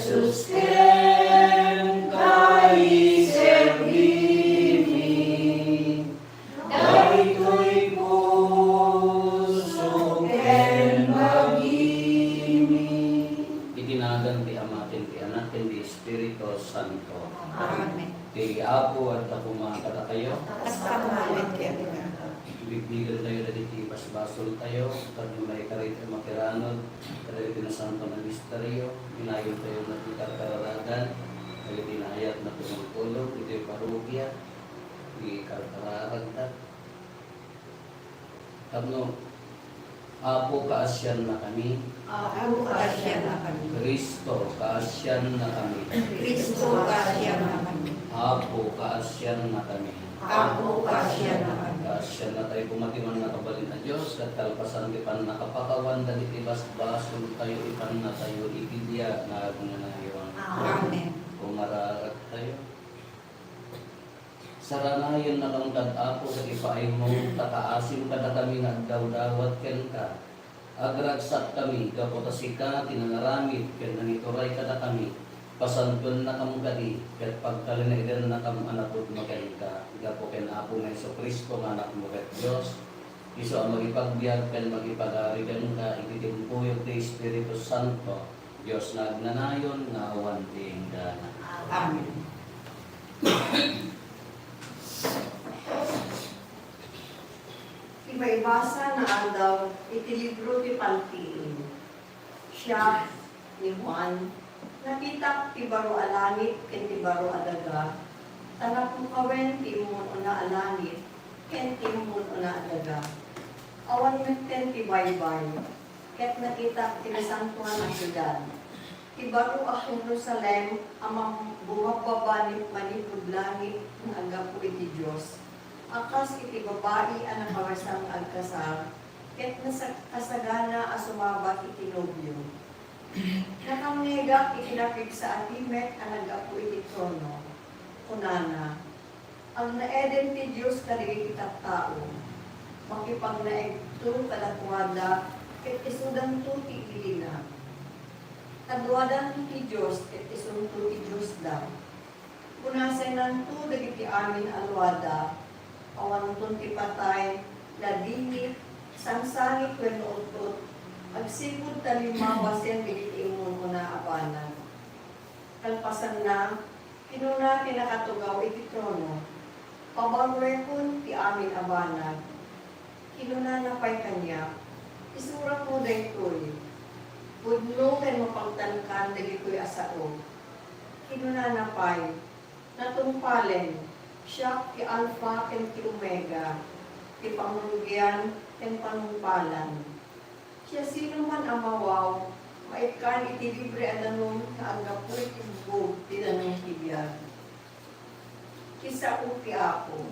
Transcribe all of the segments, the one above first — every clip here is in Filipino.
Jesus ken kai servimi, daytoy puso ken magimi. Itinagan ti Amatin, ti Anak, ti Espiritu Santo. Amen. Ti Apo at ako mga kayo. As kamalit kaya Bigbigan tayo na dito, basbasol tayo, at may karito makiranod, karito na santo ng misteryo, minayon tayo na ikararagan, karito na ayat na tumulog, ito yung parukya, ikararagdag. Tapno, Apo kaasyan na kami, Apo kaasyan na kami. Kristo kaasyan na kami, Kristo kaasyan na kami. Apo kaasyan na kami. Apo kaasyan na kami. Kaasyan na tayo pumatiman na kabalin na Diyos, kat kalpasan di pan nakapakawan, dali tibas-basun tayo, ipan na tayo, ipidya na gunanayon. Amen. Pumararat tayo. Saranayon na kang tag-apo sa ipaay mo, takaasim kada kami nga daw-dawat ken ka. Agragsak kami, kapotasika, tinangaramit, ken nanituray kada kami. Pasantun na kam kadi, ket pagkalinaidan na kam anapod maken ka. Gapo ken Apo nga Hesus Kristo nga anak mo ket Dios. Isu ang magipagbiag ken magipagarigan ka, ititimpuyo ti Espiritu Santo. Dios nagnanayon nga awan ti hinggana. Amen. Iba-ibasa na andaw, iti libro ti Pantiin. Siya ni Juan, nakita ti baro alangit ken ti baro adaga, tanak mo kawen ti umon una alangit ken ti umon una adaga. Awan meten ti baybay, ket nakita ti nasantuan na syudad. Ti baro a Jerusalem amang bumababa ni manipud langit nga agapu iti Dios. Akas iti babae ang nakawasang agkasal, ket kasagana a sumabat iti nobyo. Nakamnegak ikinapig sa atimek ang nag-apo iti trono. Kunana, ang naeden ti Diyos kadigit kitap tao, makipagnaeg to kadakwada, ket isudan to ti ilina. Kadwadan ti Diyos, ket isun to ti Diyos daw. Kunasenan to dagiti amin alwada, awan ton ti patay, ladingit, sangsangit wenno utot, agsipud talimawas yan digiti imon mo na abanan. Kalpasan na, kinuna kinakatugaw iti trono, pabarwekon ti amin abanan. Kinuna na pa'y kanya, isura mo daytoy, pudno ken mapagtankan dagitoy asao. Kinuna na pa'y, natumpalen, siya ti Alpha ken ti Omega, ti pamulugyan ken panumpalan. Siya sino man ang mawaw, maikan iti libre adanon na agapu iti bug ti danong tibiyag. Kisa upi ako.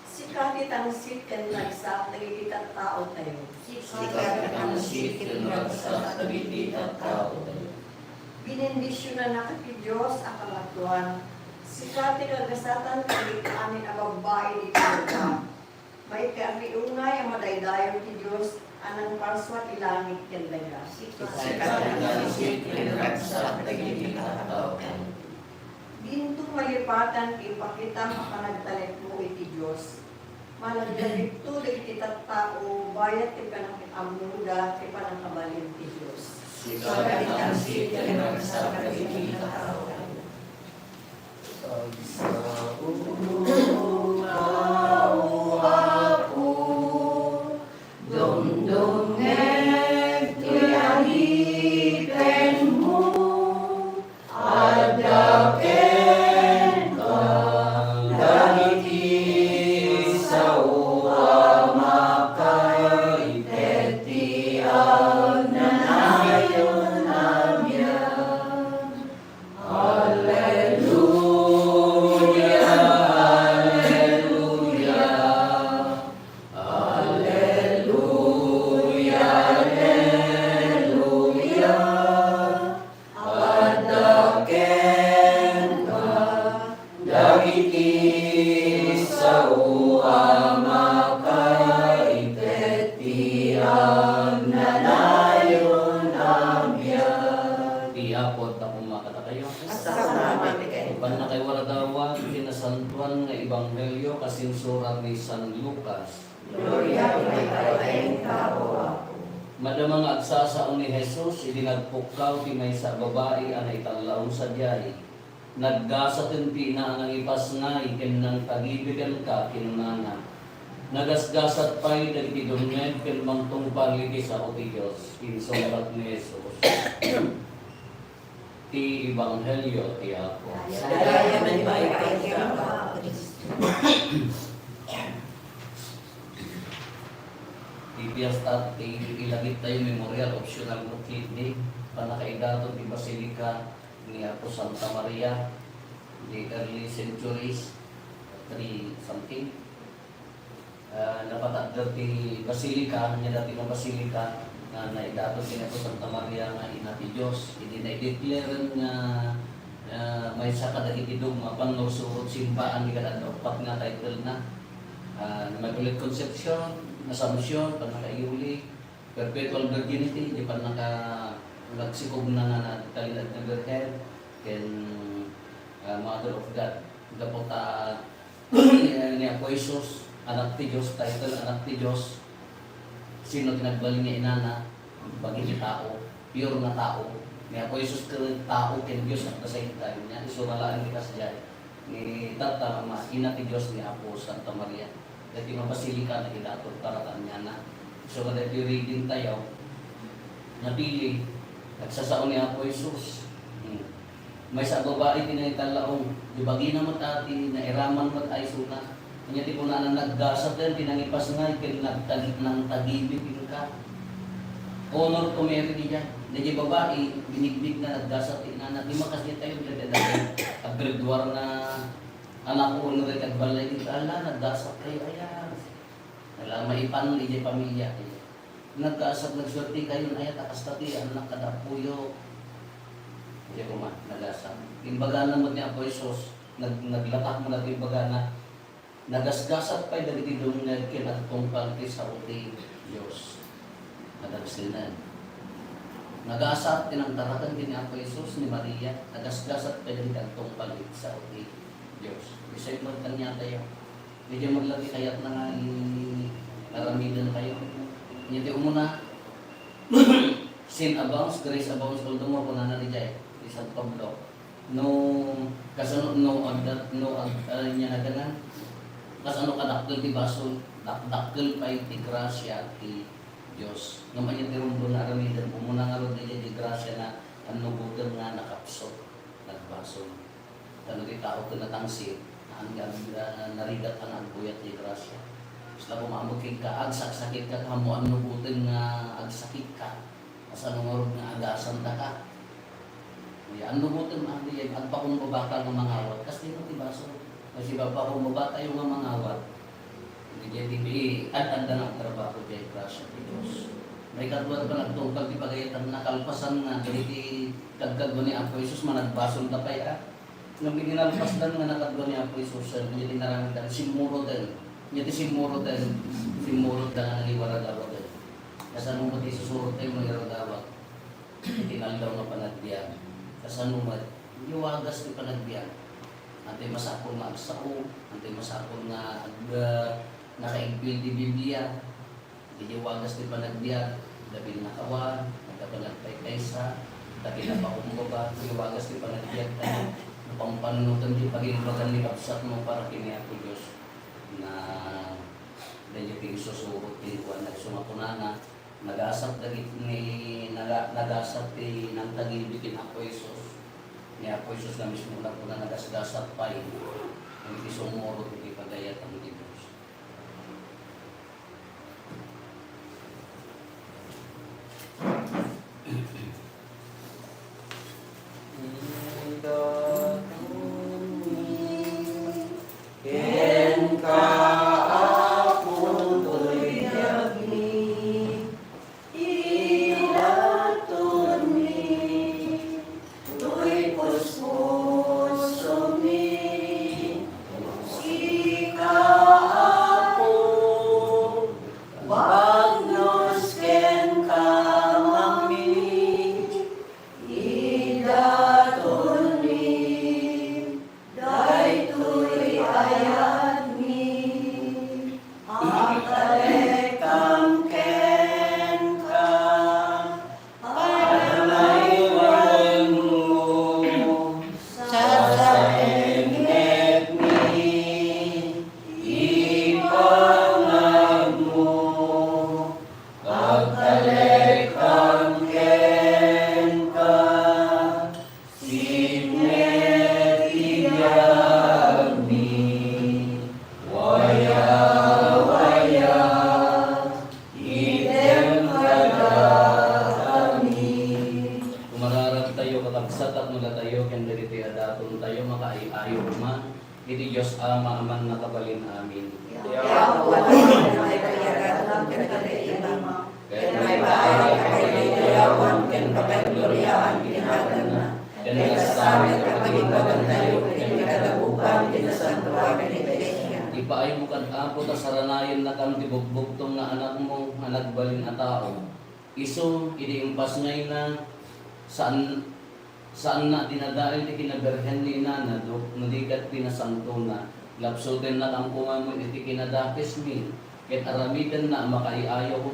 Sika ti tangsit ken nagsak dagiti tao tayo. Sikat ang sikit ng ragsak, tabiti at tao tayo. Binendisyon na nakati Diyos ang kamatuan. Sikati kagasatan kalit amin ang babae ni Diyoga. May kabiunay ang madaydayon ti Diyos anang parswa ti langit ken daga. Sikat ang sikit ng ragsak, tabiti at tao tayo. Bintong malipatan ipakita makanagtalit mo iti Diyos. Malagdalit to dagiti tattao bayat ti panang amuda ti panang kabalin ti Diyos. Sikat ang sikit ng ragsak, tabiti at tao tayo. Sa umaw ako, dumdumeg tiyahipen mo, adaken ka, dahiti sa uamakay, eti agnanayon amyan. Hallelujah, Gapod na kumakata kayo. Asalamat kay Pan na kay Waradawan, kinasantuan nga Ebanghelyo kasing surat ni San Lucas. Gloria kay kay tao. Madamang agsasaon ni Jesus, idinagpukaw tinay sa babae anay talaong sa diay. Naggasat yung pina ang ipas nga, ikin ng tagibigan ka, kinunana. Nagasgasat pa'y nagtidunged, kinmangtong paligi sa o Diyos, kinsulat ni Jesus. Ti Ebanghelyo, ti ako. Salamat kay tao. Ipiastat, ilagit tayo memorial optional no kidney, panakaidato di Basilica ni Apo Santa Maria, di early centuries, 3 something. Napatagdag di Basilica, niya dati ng Basilica, na naidato si Apo Santa Maria nga ina ti Diyos. Hindi na-declare nga may sa kadagitidong panursurot simbaan di kadadapat nga title na. Immaculate Conception, Assumption, panakaiuli, Perpetual Virginity, di pa nagsikog na nga natalilad ng Virgin, and Mother of God. Dapat ni Apo Jesus, anak ti Diyos, title anak ti Diyos, sino tinagbaling niya inana, bagay ni tao, pure na tao. Ni Apo Jesus ka tao, ken Diyos at the same time niya, isuralaan kita sa dyan. Ni Tata, ina ti Diyos ni Apo Santa Maria. Dahil yung Basilica na ilatod karatan niya na. So kada yung reading tayo, napili, nagsasaon ni Apo Jesus. May sa babae tinaytalaong, di bagi naman ati, na iraman mat ay suna. Kanya ti po na naggasat din, tinangipas nga, nagtagit ng tagibig ka. Honor to Mary di dyan. Di babae, binigbig na naggasat din na, di makasya tayo, agreduar na anak ko no rin balay dito, ala, nagdasap kayo, ayan. Alam, maipan hindi pamilya. Nagdasap, nagsurti kayo, ayan, takastati, anak kadapuyo. Hindi ko man, nagdasap. Imbagana mo niya po, Jesus, naglatak mo natin imbagana. Nagasgasap pa'y dagitidong nagkinagtong palti sa uti Diyos. Nadagsinan. Nagasap, tinangtarakan din ni Apo Jesus ni Maria. Nagasgasap pa'y dagitidong palti sa uti Diyos. Isa'y magkanya tayo. Medyo maglagi kaya't na nga naramidan kayo. Hindi umuna. Sin abounds, grace abounds, kung mo kung nananijay. Isang Pablo. No, kasunod niya na ganan. Kas ano kadakkel ti baso, dakkel pa ti grasya ti Diyos. Naman yung tirumbo na aramidan, umuna nga rin niya ti grasya na ano bugan nga nakapsot, nagbaso. Kano ti tao ko natangsit, hanggang narigat ang agbuyat ti grasya. Basta kumamagkig ka, agsakit ka, hamuan nubutin nga agsakit ka. As anong orog nga agasan ta ka. Ang nubutin ang diyan, ang pakumbabakal ng mga awat, kasi mo ti baso. Kasi baba kung mabata yung mga mangawat, hindi at-anda ng trabaho kay Grasya ni Diyos. May kadwa pa nagtungkal di pagayatan nakalpasan nga, ganiti kagkadwa ni Apo Jesus, managbasol na pa ya. Nung pinalpas lang nga nakadwa ni Apo Jesus, hindi naramit ang simuro din. Hindi simuro din nga naliwaradawa din. Kasi anong pati susurot tayo mangyaradawa, itinaldaw nga panagbiyan. Kasi anong iwagas ni panagbiyan. Antay masakol nga agsao, antay masakol nga nakaigpil di Biblia, di wagas di panagbiyan, dabil na kawan, nagkabalagpay kaysa, dabil na pakumbaba, di wagas di panagbiyan tayo, pampanunutan di pag-ibagan ni Kapsat mo para kiniapo Diyos na medyo pinsusurot din kuwan nagsumapunana, nag-asap ng tagilibitin ako Isos. Ni Apo Jesus na mismo na po na nagasgasat pa yun. Ang isumuro hindi pagayat ang Diyos. Ikaw daton mi, daytoy ayat mi, ang talekang ken ka, Panaywan mo sa engek mi, ipangag mo, pagtalekang ken ka, signet iyag mi, waya, idem kada kami. Kumararag tayo katagsat at mula tayo ken dagiti adaton tayo makaiayo man iti Dios Ama aman nakabalin amin. Yawa na may kayagatan ken kadayama, ken may bahay kagayawan ken paggloryahan kinahanglan na. Ken kasama kapagibatan tayo ken kadabukan ken santuan ken iglesia. Ipaay mo kan apo ta saranayon na kam tibugbugtong nga anak mo nga nagbalin a tao. Iso idi impas ngay na saan na dinadail ti kinaberhen ni Nana do nudikat pinasanto na lapsuten na ang kumamon iti kinadakis mi ket aramidan na makaiayo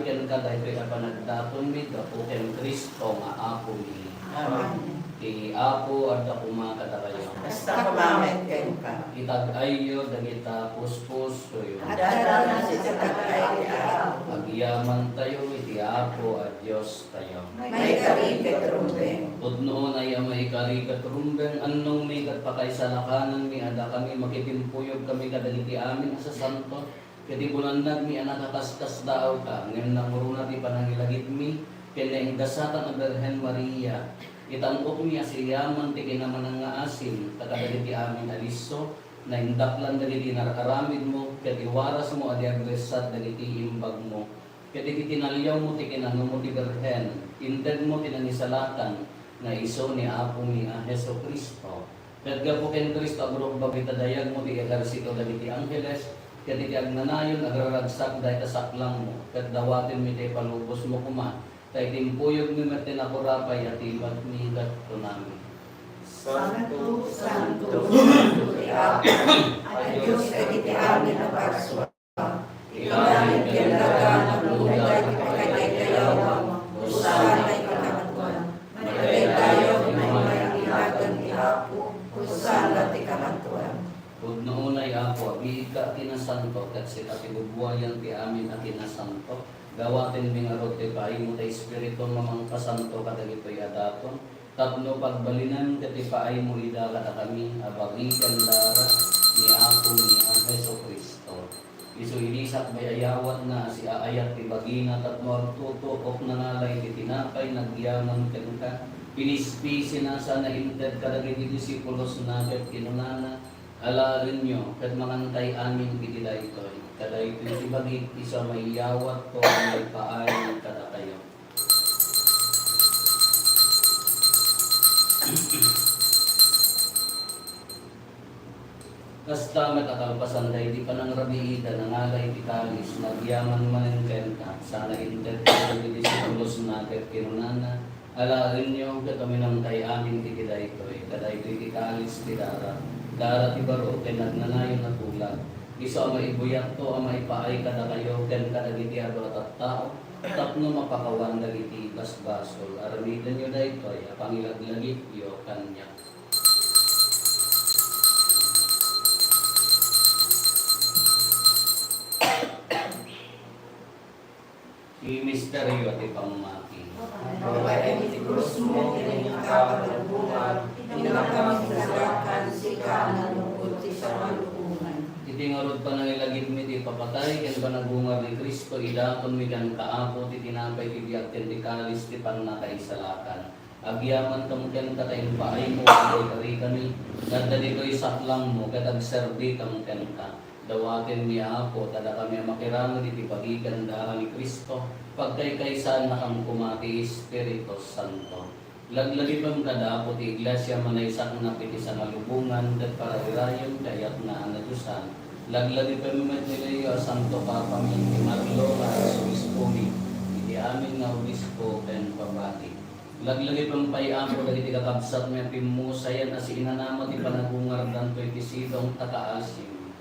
ken kada ito'y apanagdaton mi dapo ken Kristo nga apo mi. Amen. Ti apo at kuma kada kayo. Basta kumamit kayo ka. Itag-ayo dagita puspos so Adala na si Sakay Apo. Agyaman tayo iti apo at Diyos tayo. May karikat rumbeng. Tudnoon ay may karikat rumbeng annong may katpakay sa lakanan mi ada kami makitimpuyog kami kadagiti amin sa santo. Kati bunandag mi anak kakaskas daw ka ngayon namuruna ti panangilagit mi kinaing dasatan ang Berhen Maria. Itangkok mi asiyaman ti kinaman nga asin takadagiti amin aliso na indaklan dagiti nararamid mo kati waras mo adi agresat dagiti imbag mo. Kati tinalyaw mo ti kinano mo ti Berhen inted mo tinangisalatan na iso ni Apo mi a Heso Kristo. Kadga po ken Kristo agrog babitadayag mo ti ehersito dagiti angheles kati ti agnanayon agraragsak dahi tasaklang mo ket dawaten mi ti palubos mo kuma kay timpuyog mi met tinakurapay at ibat mi kat tunami. Santo, Santo, Santo, ti Apo. At Diyos ay iti amin na parswa. Ikamit kinalaga ng lugay ti pagkayayawang. Usahan ay kakamatuan. Matay tayo may mainilagan ti Apo. Usahan ti kamatuan. Kung noonay Apo, abika kinasanto kat si katibubuayan ti amin at kinasanto. Gawatin mi nga rote paimo ta espiritu mamang kasanto kadagitoy adaton. Tapno pagbalinan kati paimo ida kada kami abagikan dara ni Apo ni ang Heso Kristo. Isu ilisak bayayawat na si aayat ti bagina tapno tutukok nangalay ti tinapay nagyaman ken ka. Pinispisi na sa nainted kadagiti disipulos na ket kinunana. Alarin nyo, kat mangantay amin kiti daytoy. Kada ito ibagit isa may yawat ko may paayon kada kayo. Kasta matakalpasan day di pa ng rabiida nangalay ti kalis nagyaman man kenta sana inted kiti disipulos na ket kinunana. Alarin nyo, kat kami nangantay amin kiti daytoy. Kada ito ti kalis ti dara. Dara ti baro ken nagnanayon na tulag. Iso ang maibuyat to ang maipaay kada kayo ken kadagiti ado at tao. Tapno mapakawan dagiti basbasol. Aramidan nyo daytoy pangilaglagit yo kanya. Imisteryo ti pamati. Babae ti krus mo kinangakapalubuhan. Pinakamasalakan si kanalungkot ti sa malubungan. Itingarod pa nangilagit mi ti papatay ken panagungar ni Kristo idaton mi kan kaapo ti tinapay ti biag ken ti kalis ti pannakaisalakan. Agyaman kam ken katayin paay mo ay kari kami kadda ditoy saklang mo ket agserbi kam ken ka. Dawaten ni Apo tada kami makirano iti pagikan dara ni Kristo pagkaykaysan na kang kumati Espiritu Santo. Laglagipam kada Apo ti iglesia manaysak na piti sa nalubungan ket para irayon kayat na anadusan. Laglagipam met nilayo Santo Papa mi ti Marlo nga obispo mi iti amin nga obispo ken pabati. Laglagay pampayaan ko dagiti kakabsat may pimusayan as inanamat ipanagungar dan to itisidong takaasim.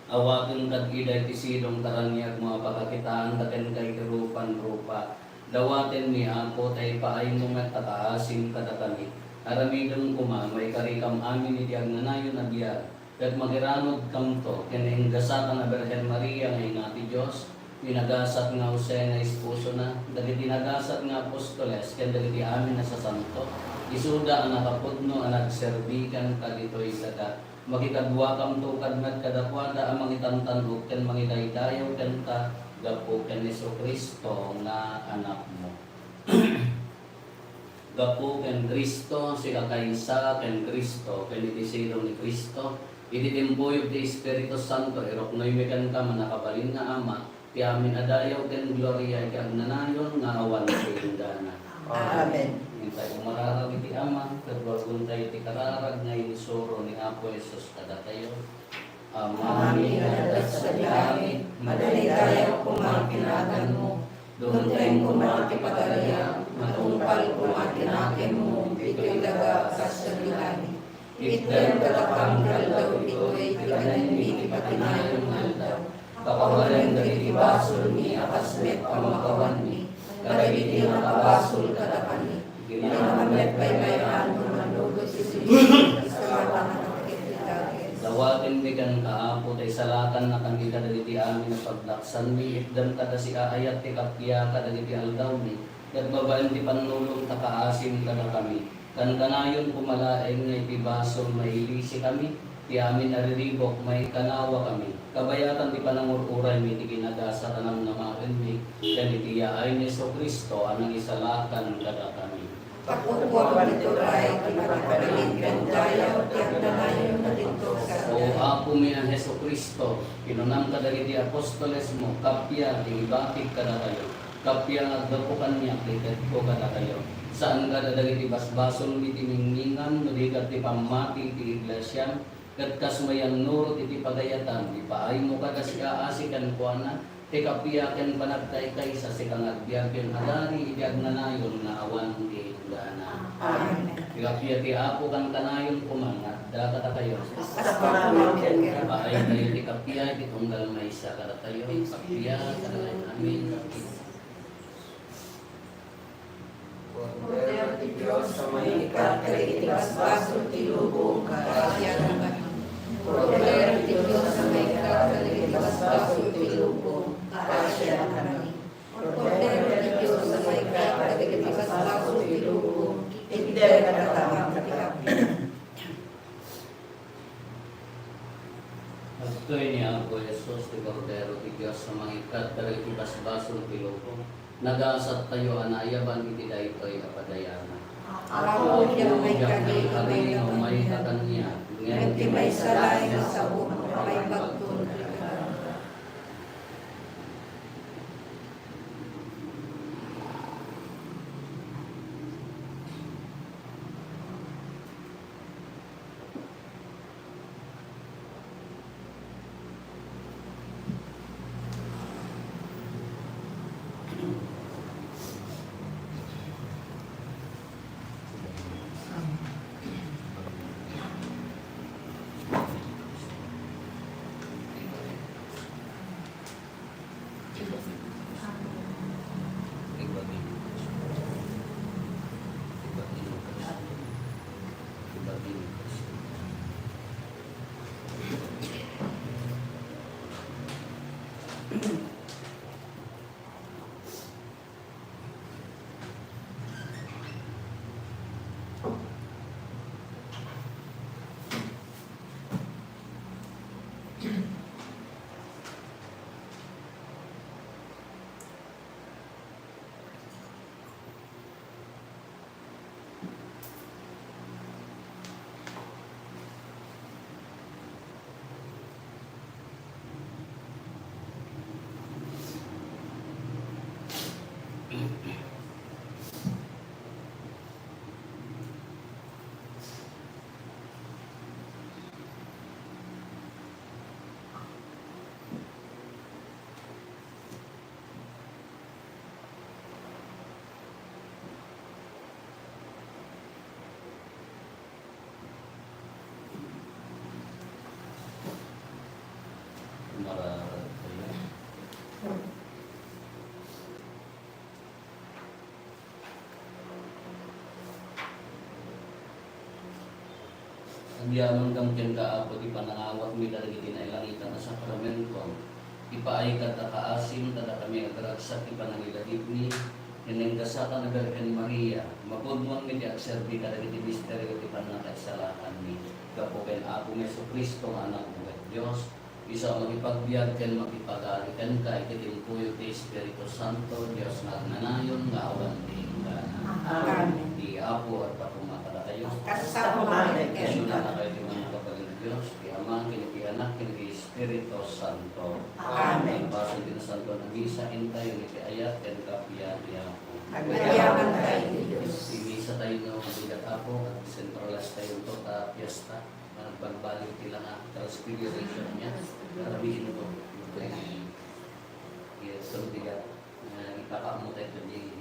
Awakin kad ida itisidong karanyag mga pagkakitaan daken kay rupan-rupa. Dawaten mi ako tay paay mo met takaasim kada kami. Aramidon kuma may karikam amin iti agnanayon na biyag. Kat magiranod kamto kene gasatan na Birhen Maria ngay ngati Dios. Pinagasat nga Jose na esposo na, dagiti nagasat nga apostoles, kaya dagiti amin na sa santo. Isuda ang nakapudno, ang nagserbikan kadito'y sada. Makikadwa kam to kadmat kadakwada, ang mangitantanhog, kan mangidaydayaw, kan ta, gapo kan Yesu Kristo nga anak mo. Gapo kan Kristo, sila kaysa kan Kristo, kan itisilo ni Kristo. Ititimboy di Espiritu Santo, irok noy mekan ka manakabalin na ama, ti amin adayaw ken gloria iti agnanayon nga awan iti indana. Amen. Hintay umararag iti ama, kadwalgon tayo iti kararag nga inisuro ni Apo Jesus kada tayo. Amin na sa langit, madalidayaw ko mga kinagan mo, duntayin ko mga kipagalaya, matungpal ko mga kinakin mo, ito'y daga kas sa langit. Itdan katapang kaldaw ito'y kaganin mi patinayon kaldaw. Kapawalan dari basol ni akasmet pamakawan ni, kadagiti nakabasol kadakan ni. Pinakamet pa'y mayroon mo manlugod si Sili, sa mga nakakititagin. Dawatin mi kan kaapo tay salatan na kami kadagiti amin na pagdaksan mi, itdan kada si aayat ti kapya kadagiti aldaw mi, kat babaan ti panulong takaasim kada kami. Kan kanayon kumalaeng nga iti basol mailisi kami, ti amin ariribok may kanawa kami. Kabayatan ti panangururay mi ti ginagasa tanam na makin mi, kan iti yaay ni Yesu Kristo anang isalakan kada kami. Pagkukuha dito ay pinapagaling kandayaw, tiyak na ngayon na dito sa O Apo mi ang Yesu Kristo, pinunang kadagiti apostoles mo, kapya ti ibatik kada kayo. Kapya nga agdapukan niya, tiket ko kada kayo. Saan kada dagiti basbasol mi ti mingmingan, nudigat ti pamati ti iglesia, kat kasmayang nurot iti pagayatan, ipaay mo kada si aasikan kuana, ti kapiyaken panagtay kay sa sikang agbiyaken hadari, iti agnanayon na awan ti indana. Amen. Ti kapiya ti Apo kan kanayon kumangat, dakata kayo. Sa pamamagitan ka. Ipaay kayo ti kapiya, ti tunggal may isa kada tayo, kapiya, kada amin. Kordero ti Diyos, sumayikat ka itigas baso ti lubong kasya naman. Kordero ti Diyos, sumayikat ka itigas baso ti lubong kasya naman. Kordero ti Diyos, sumayikat ka itigas baso ti lubong itder katamang katikapi. Pagtoy niya Apo Jesus, ti Kordero ti Diyos sa mangikat, pero iti basbason ti lupong. Nagasat tayo anayaban iti daytoy apadayana. Ako yung may kari kagay, may katanya. ngayon ti may salay na sa buong may pagtulog. biyaman kang ken kaapo di panangawat mi dagiti tinailangitan na sakramento. Ipaay kada kaasim tada kami agragsak ti panangilagip ni Ineng kasaka na Birhen Maria, mapudmon mi di agserbi kada iti misteryo ti panakaisalakan ni kapuken ako Meso Kristo nga anak mo ket Dios, isa magipagbiag ken makipagalikan ka ikitimpuyo ti Espiritu Santo, Dios nga nanayon nga awan ti ingganan. Amen. Di apo at patumata kayo. Kasta kumain Kasunod na kayo ti mga kapatid ng Dios, ti Ama, kini Anak, kini Espiritu Santo. Amen. Basa din sa Santo na misa, intayo ni ayat ken kapiyan po. Agyaman tayo ni Diyos. Misa tayo no bigat apo at sentralas tayo to ta fiesta na nagbalik tila nga transfiguration niya. Karamihin ko. Yes, so bigat. Ipakamu tayo di